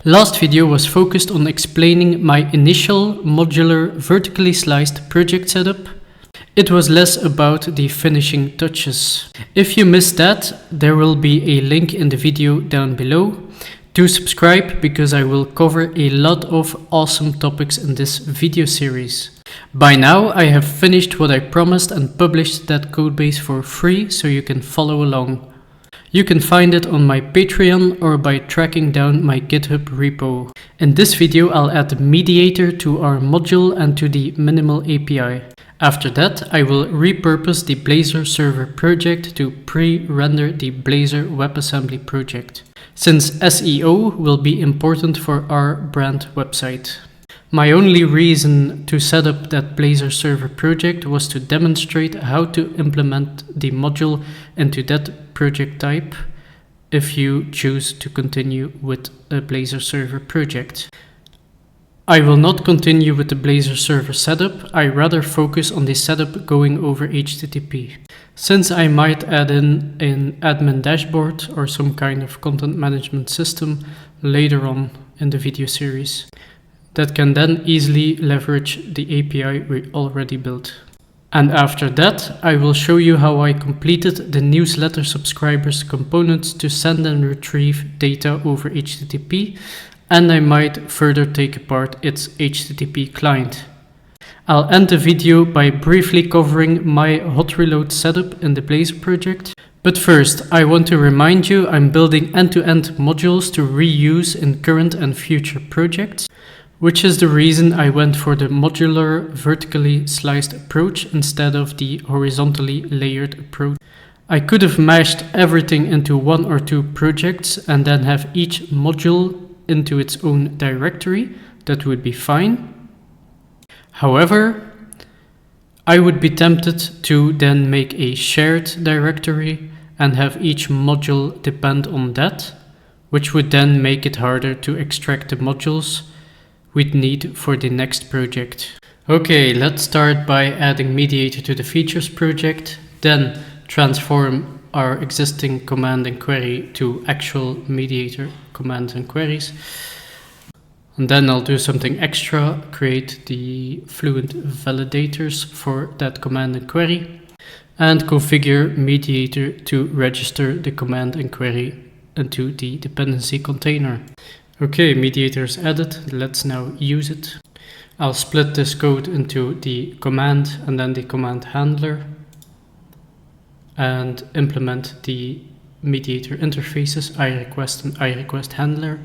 Last video was focused on explaining my initial modular vertically sliced project setup. It was less about the finishing touches. If you missed that, there will be a link in the video down below. Do subscribe because I will cover a lot of awesome topics in this video series. By now I have finished what I promised and published that codebase for free so you can follow along. You can find it on my Patreon or by tracking down my GitHub repo. In this video I'll add the MediatR to our module and to the minimal API. After that I will repurpose the Blazor server project to pre-render the Blazor WebAssembly project, since SEO will be important for our brand website. My only reason to set up that Blazor server project was to demonstrate how to implement the module into that project type if you choose to continue with a Blazor server project. I will not continue with the Blazor server setup, I rather focus on the setup going over HTTP, since I might add in an admin dashboard or some kind of content management system later on in the video series that can then easily leverage the API we already built. And after that, I will show you how I completed the newsletter subscribers components to send and retrieve data over HTTP, and I might further take apart its HTTP client. I'll end the video by briefly covering my hot reload setup in the Blazor project. But first, I want to remind you I'm building end-to-end modules to reuse in current and future projects, which is the reason I went for the modular vertically sliced approach instead of the horizontally layered approach. I could have mashed everything into one or two projects and then have each module into its own directory. That would be fine. However, I would be tempted to then make a shared directory and have each module depend on that, which would then make it harder to extract the modules we'd need for the next project. Okay, let's start by adding MediatR to the features project, then transform our existing command and query to actual MediatR commands and queries. And then I'll do something extra, create the fluent validators for that command and query, and configure MediatR to register the command and query into the dependency container. Okay, MediatR is added, let's now use it. I'll split this code into the command and then the command handler and implement the MediatR interfaces, iRequest and iRequest handler,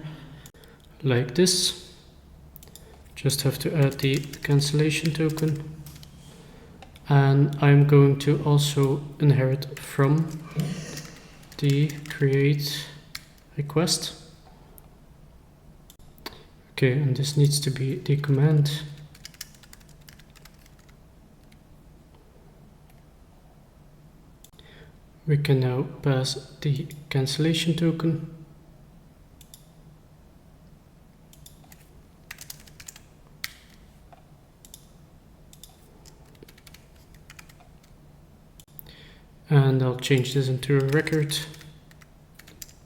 like this. Just have to add the cancellation token. And I'm going to also inherit from the create request. Okay, and this needs to be the command. We can now pass the cancellation token. And I'll change this into a record.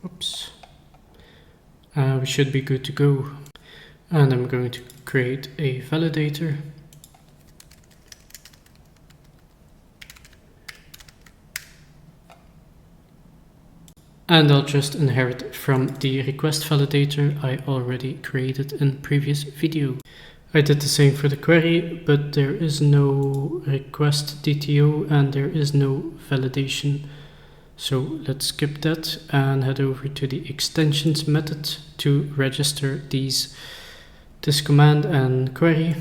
Oops. We should be good to go. And I'm going to create a validator. And I'll just inherit from the request validator I already created in previous video. I did the same for the query, but there is no request DTO and there is no validation. So let's skip that and head over to the extensions method to register this command and query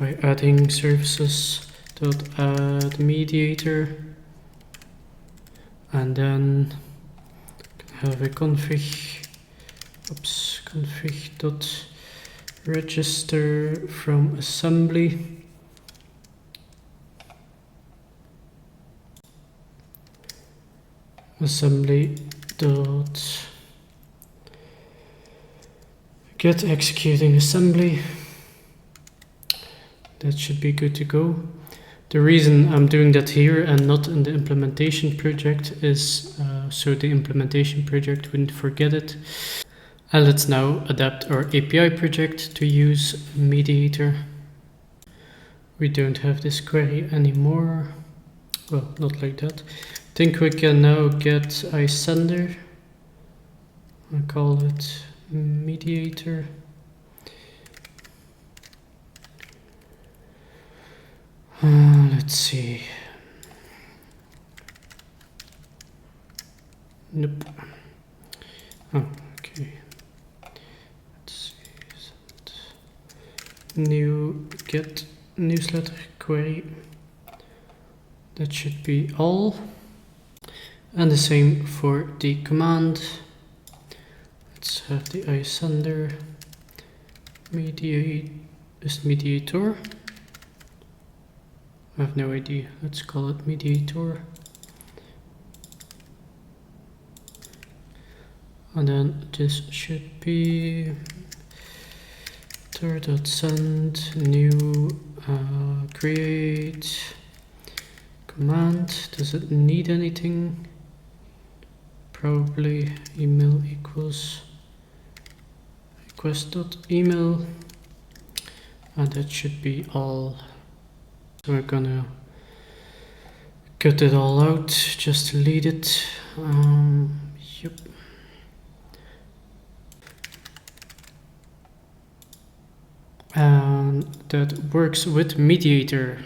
by adding services.add MediatR, and then have a config config.register from assembly. Assembly dot get executing assembly. That should be good to go. The reason I'm doing that here and not in the implementation project is so the implementation project wouldn't forget it. And let's now adapt our API project to use MediatR. We don't have this query anymore. Well, not like that. I think we can now get iSender. I call it MediatR. Let's see. Nope. Oh, okay. Let's see. New get newsletter query. That should be all. And the same for the command. Let's have the iSender mediator. I have no idea. Let's call it MediatR. And then this should be send new create command. Does it need anything? Probably email equals request.email, and that should be all. So we're gonna cut it all out, just delete it. Yep. And that works with MediatR.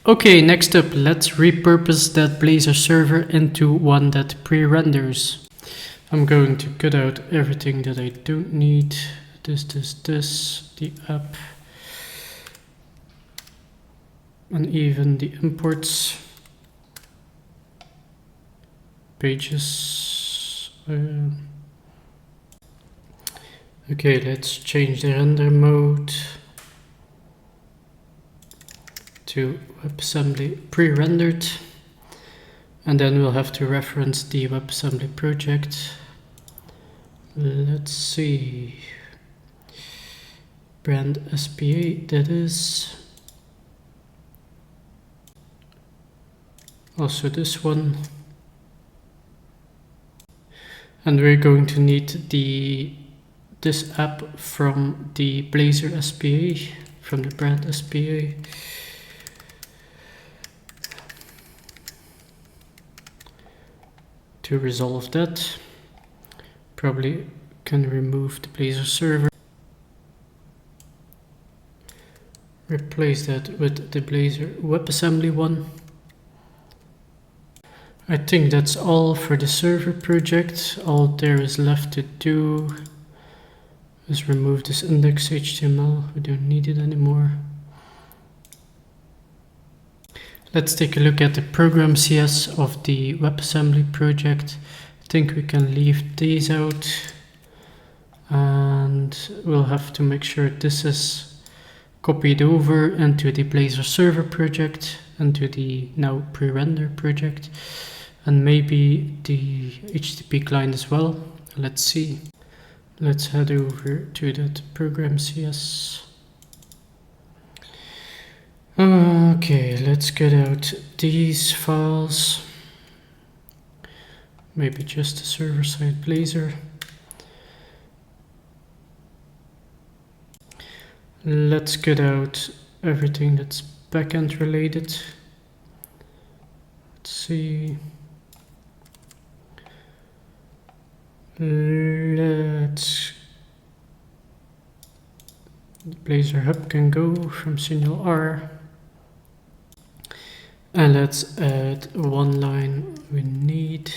Okay, next up, let's repurpose that Blazor server into one that pre-renders. I'm going to cut out everything that I don't need. This, the app, and even the imports, pages. Okay, let's change the render mode to WebAssembly pre-rendered, and then we'll have to reference the WebAssembly project. Let's see, brand SPA, that is. Also this one. And we're going to need this app from the Blazor SPA, from the brand SPA. To resolve that, probably can remove the Blazor server. Replace that with the Blazor WebAssembly one. I think that's all for the server project. All there is left to do is remove this index HTML. We don't need it anymore. Let's take a look at the program CS of the WebAssembly project. I think we can leave these out, and we'll have to make sure this is copied over into the Blazor server project, into the now pre-render project, and maybe the HTTP client as well. Let's see. Let's head over to that program CS. Okay, let's get out these files. Maybe just the server-side Blazor. Let's get out everything that's backend related. Let's see. Let's Blazor hub can go from signal R. And let's add one line we need.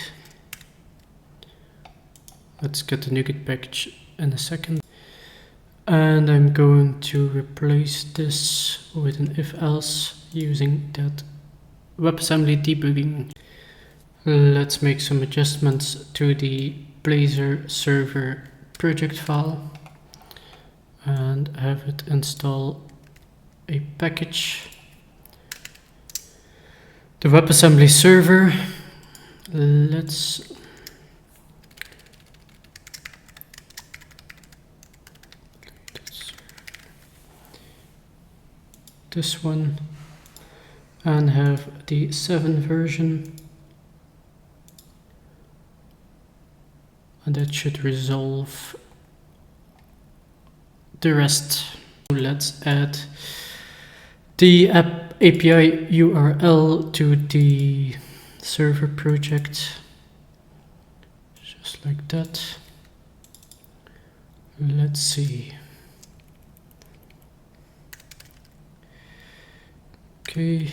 Let's get the NuGet package in a second. And I'm going to replace this with an if-else using that WebAssembly debugging. Let's make some adjustments to the Blazor server project file and have it install a package. The WebAssembly server, let's this one and have the 7 version, and that should resolve the rest. Let's add the app API URL to the server project, just like that. Let's see. Okay.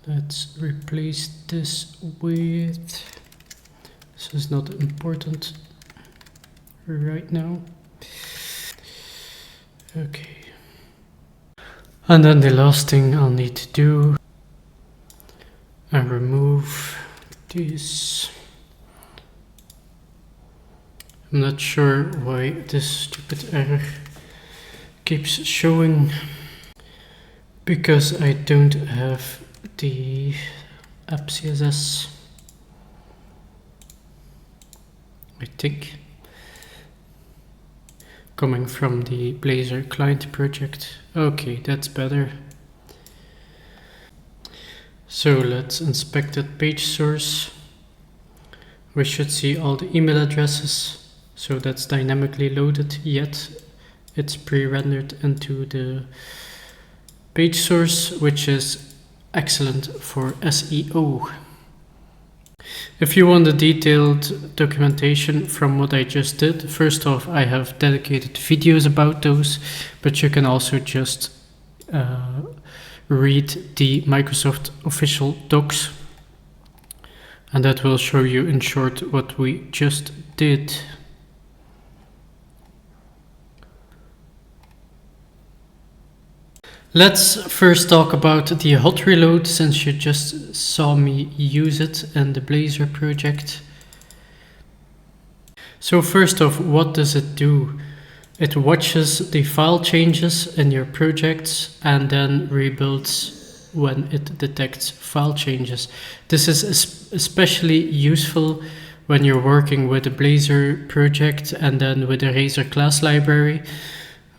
Let's replace this with, this is not important right now. Okay. And then the last thing I'll need to do, and remove this. I'm not sure why this stupid error keeps showing, because I don't have the app CSS, I think, coming from the Blazor client project. Okay, that's better. So let's inspect that page source. We should see all the email addresses. So that's dynamically loaded, yet it's pre-rendered into the page source, which is excellent for SEO. If you want a detailed documentation from what I just did, first off, I have dedicated videos about those, but you can also just read the Microsoft official docs, and that will show you in short what we just did. Let's first talk about the hot reload, since you just saw me use it in the Blazor project. So first off, what does it do? It watches the file changes in your projects and then rebuilds when it detects file changes. This is especially useful when you're working with a Blazor project and then with a Razor class library.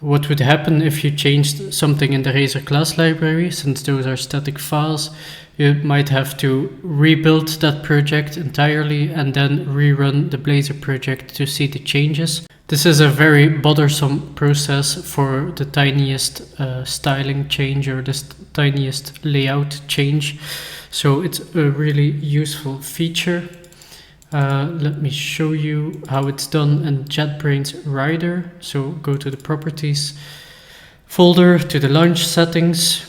What would happen if you changed something in the Razor class library? Since those are static files, you might have to rebuild that project entirely and then rerun the Blazor project to see the changes. This is a very bothersome process for the tiniest styling change or the tiniest layout change. So it's a really useful feature. Let me show you how it's done in JetBrains Rider. So go to the properties folder, to the launch settings.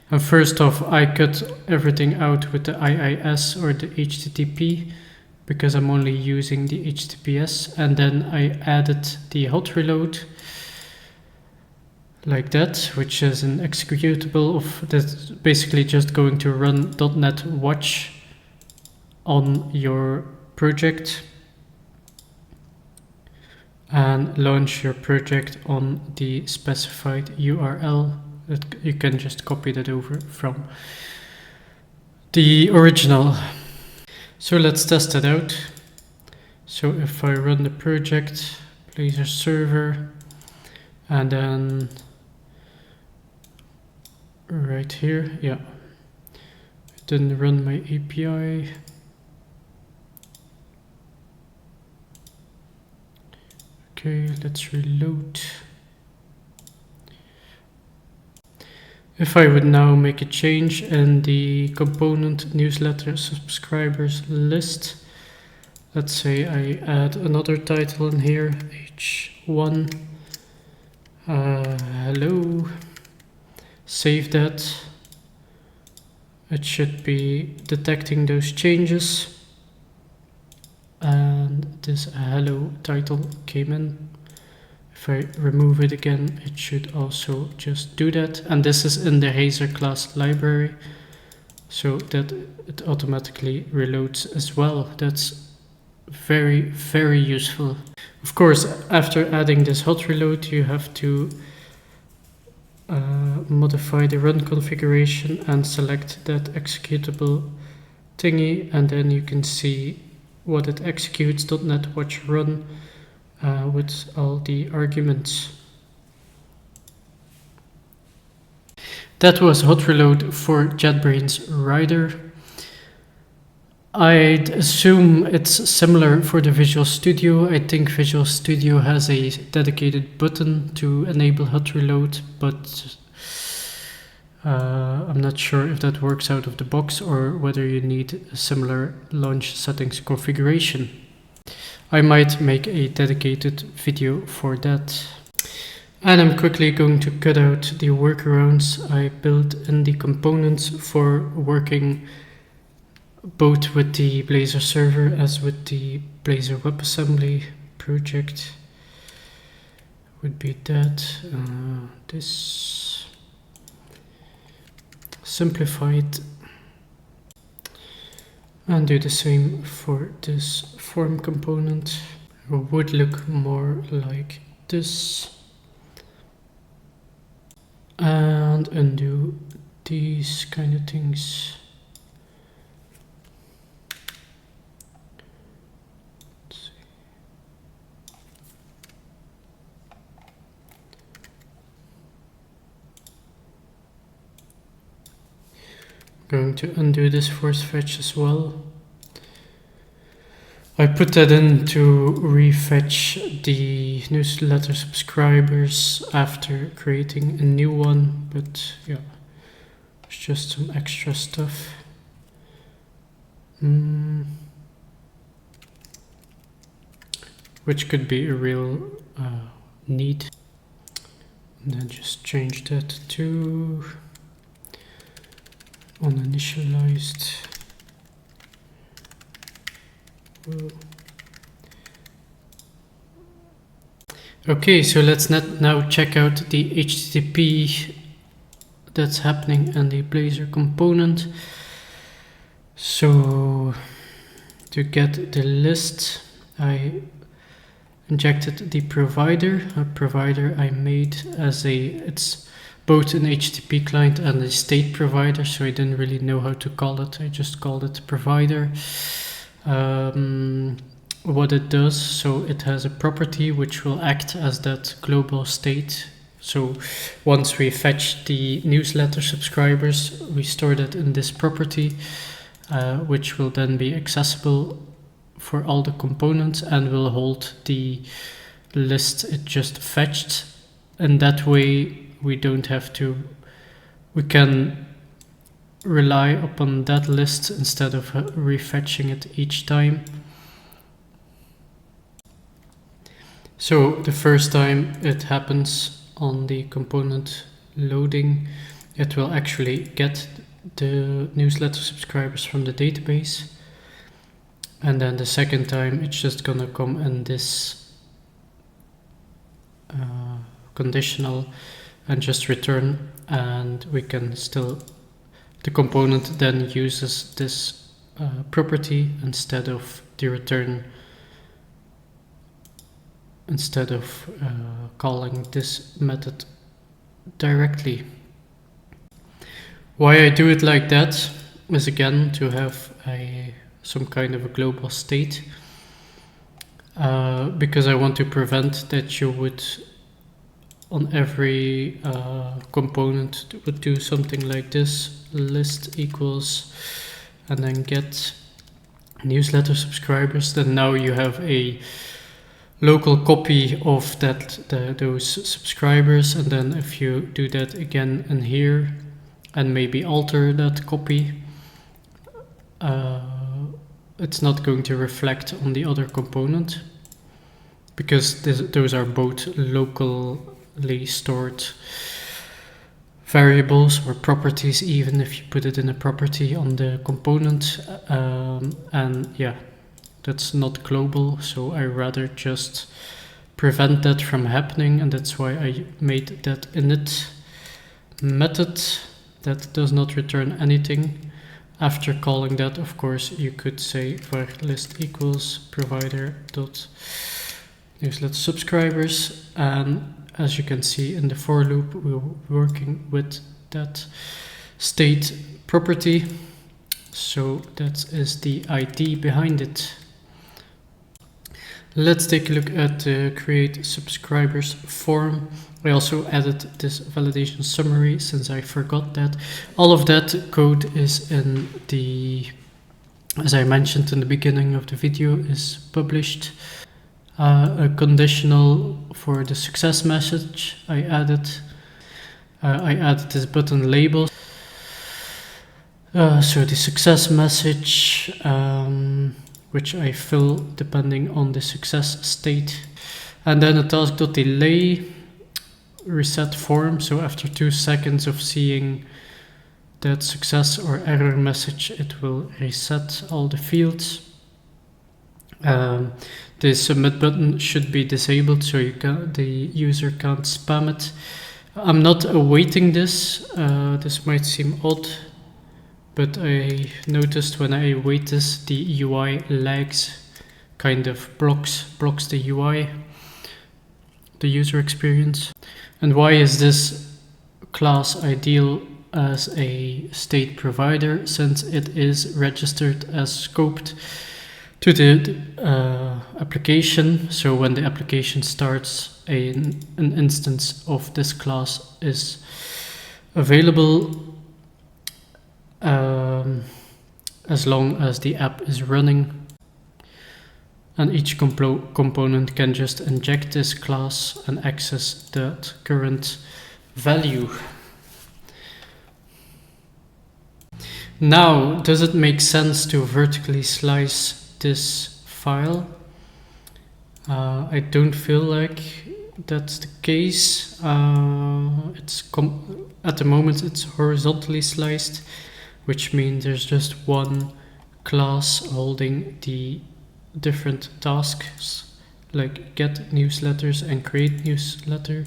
And first off, I cut everything out with the IIS or the HTTP, because I'm only using the HTTPS. And then I added the hot reload like that, which is an executable of that's basically just going to run .NET watch on your project and launch your project on the specified URL. That you can just copy that over from the original. So let's test it out. So if I run the project, Blazor server, and then right here, yeah, I didn't run my API. Okay, let's reload. If I would now make a change in the component newsletter subscribers list, let's say I add another title in here, H1, hello, save that. It should be detecting those changes. And this hello title came in. If I remove it again, it should also just do that. And this is in the Razor class library, so that it automatically reloads as well. That's very, very useful. Of course, after adding this hot reload, you have to modify the run configuration and select that executable thingy, and then you can see what it executes, .NET watch run, with all the arguments. That was hot reload for JetBrains Rider. I'd assume it's similar for the Visual Studio. I think Visual Studio has a dedicated button to enable HUD reload, but I'm not sure if that works out of the box or whether you need a similar launch settings configuration. I might make a dedicated video for that. And I'm quickly going to cut out the workarounds I built in the components for working both with the Blazor server as with the Blazor WebAssembly project. Would be that. This simplified, and do the same for this form component. It would look more like this. And undo these kind of things. Going to undo this force fetch as well. I put that in to refetch the newsletter subscribers after creating a new one, but yeah, it's just some extra stuff. Which could be a real need. And then just change that to uninitialized. Okay, so let's now check out the HTTP that's happening in the Blazor component. So to get the list, I injected the provider, a provider I made as it's both an HTTP client and a state provider, so I didn't really know how to call it. I just called it provider. What it does, so it has a property which will act as that global state. So once we fetch the newsletter subscribers, we store that in this property, which will then be accessible for all the components and will hold the list it just fetched. And that way we don't have to, we can rely upon that list instead of refetching it each time. So the first time it happens on the component loading, it will actually get the newsletter subscribers from the database. And then the second time it's just gonna come in this conditional and just return, and we can still, the component then uses this property instead of the return, instead of calling this method directly. Why I do it like that is again to have some kind of a global state, because I want to prevent that you would on every component would do something like this, list equals, and then get newsletter subscribers. Then now you have a local copy of those subscribers, and then if you do that again in here and maybe alter that copy, it's not going to reflect on the other component, because those are both locally stored variables or properties, even if you put it in a property on the component. And yeah, that's not global, so I rather just prevent that from happening, and that's why I made that init method that does not return anything. After calling that, of course, you could say var list equals provider dot newsletter subscribers, and as you can see in the for loop, we're working with that state property, so that is the ID behind it. Let's take a look at the create subscribers form. I also added this validation summary since I forgot that. All of that code is in the as I mentioned in the beginning of the video, is published. A conditional for the success message I added this button label. So the success message, which I fill depending on the success state, and then a task.delay reset form. So after 2 seconds of seeing that success or error message, it will reset all the fields. The submit button should be disabled so the user can't spam it. I'm not awaiting this. This might seem odd, but I noticed when I await this, the UI lags, kind of blocks the UI, the user experience. And why is this class ideal as a state provider? Since it is registered as scoped to the application. So when the application starts, an instance of this class is available as long as the app is running. And each component can just inject this class and access that current value. Now, does it make sense to vertically slice this file? I don't feel like that's the case. At the moment it's horizontally sliced, which means there's just one class holding the different tasks, like get newsletters and create newsletter.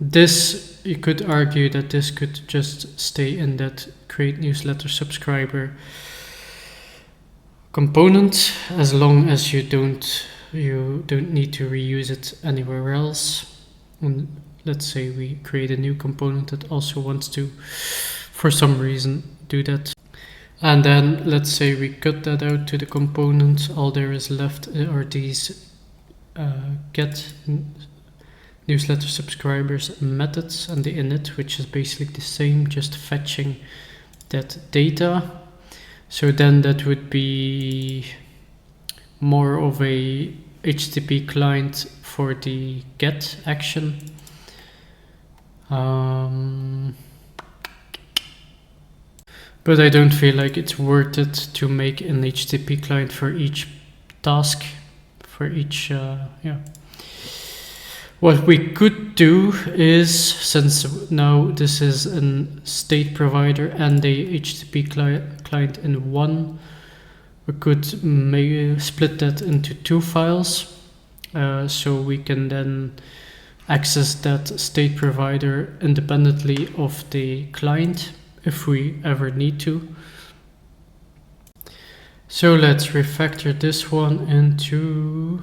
This, you could argue that this could just stay in that create newsletter subscriber component, as long as you don't need to reuse it anywhere else. And let's say we create a new component that also wants to, for some reason, do that. And then let's say we cut that out to the component. All there is left are these get newsletter subscribers methods and the init, which is basically the same, just fetching that data. So then that would be more of a HTTP client for the get action. But I don't feel like it's worth it to make an HTTP client for each task, for each, What we could do is, since now this is a state provider and a HTTP client in one, we could maybe split that into 2 files, so we can then access that state provider independently of the client if we ever need to. So let's refactor this one into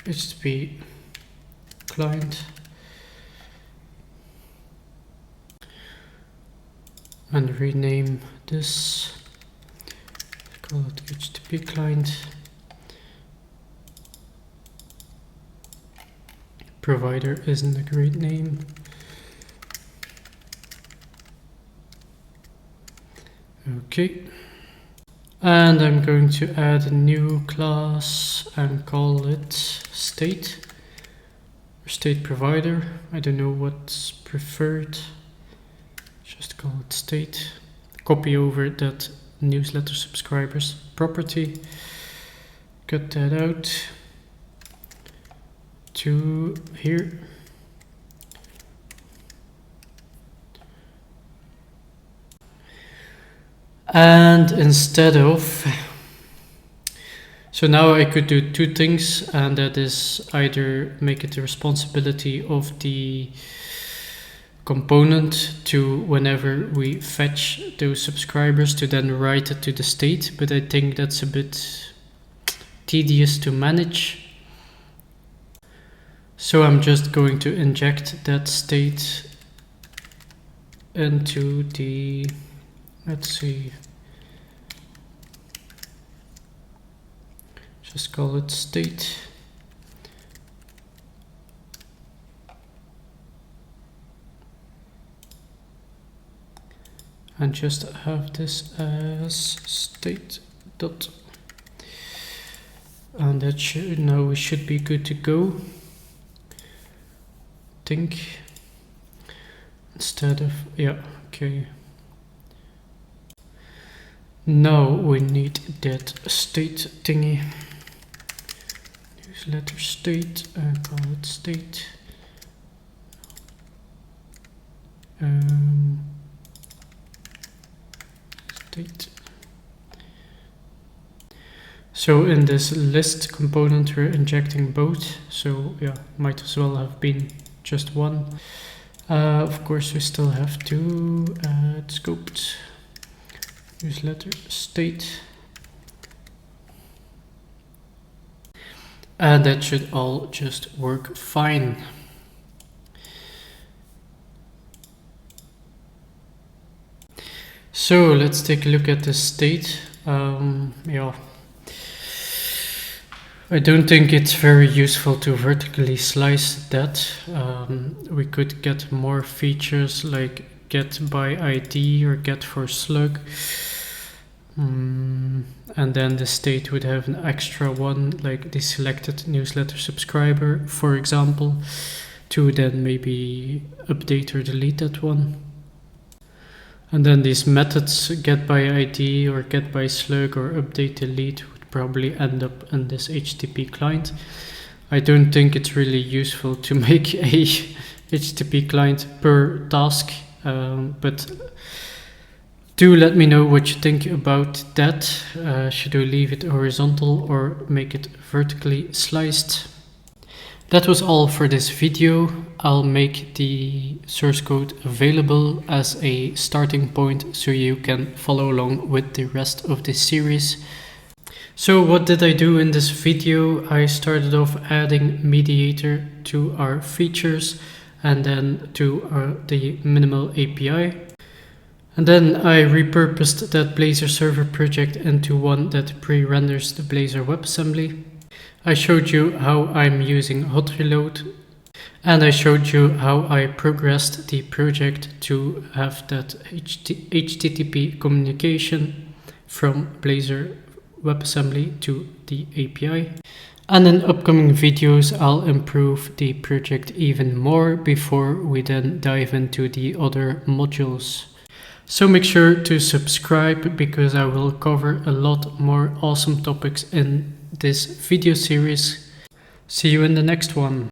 HTTP client and rename this, call it HTTP client. Provider isn't a great name. Okay. And I'm going to add a new class and call it state, or state provider. I don't know what's preferred. Just call it state. Copy over that newsletter subscribers property. Cut that out to here. And instead of, so now I could do 2 things, and that is either make it the responsibility of the component to, whenever we fetch those subscribers, to then write it to the state, but I think that's a bit tedious to manage. So I'm just going to inject that state into the, let's see, just call it state. and just have this as state dot, and that should, now we should be good to go. Think instead of, yeah, okay. Now we need that state thingy. Newsletter state, call it state. State. So in this list component we're injecting both, so yeah, might as well have been just one. Of course we still have to add scoped newsletter state, and that should all just work fine. So let's take a look at the state. Yeah, I don't think it's very useful to vertically slice that. We could get more features like get by ID or get for slug. And then the state would have an extra one, like the selected newsletter subscriber, for example, to then maybe update or delete that one. And then these methods, get by ID or get by slug or update delete, would probably end up in this HTTP client. I don't think it's really useful to make a HTTP client per task, but do let me know what you think about that. Should we leave it horizontal or make it vertically sliced? That was all for this video. I'll make the source code available as a starting point so you can follow along with the rest of this series. So what did I do in this video? I started off adding MediatR to our features and then to the minimal API. And then I repurposed that Blazor server project into one that pre-renders the Blazor WebAssembly. I showed you how I'm using hot reload, and I showed you how I progressed the project to have that HTTP communication from Blazor WebAssembly to the API. And in upcoming videos I'll improve the project even more before we then dive into the other modules. So make sure to subscribe because I will cover a lot more awesome topics in this video series. See you in the next one.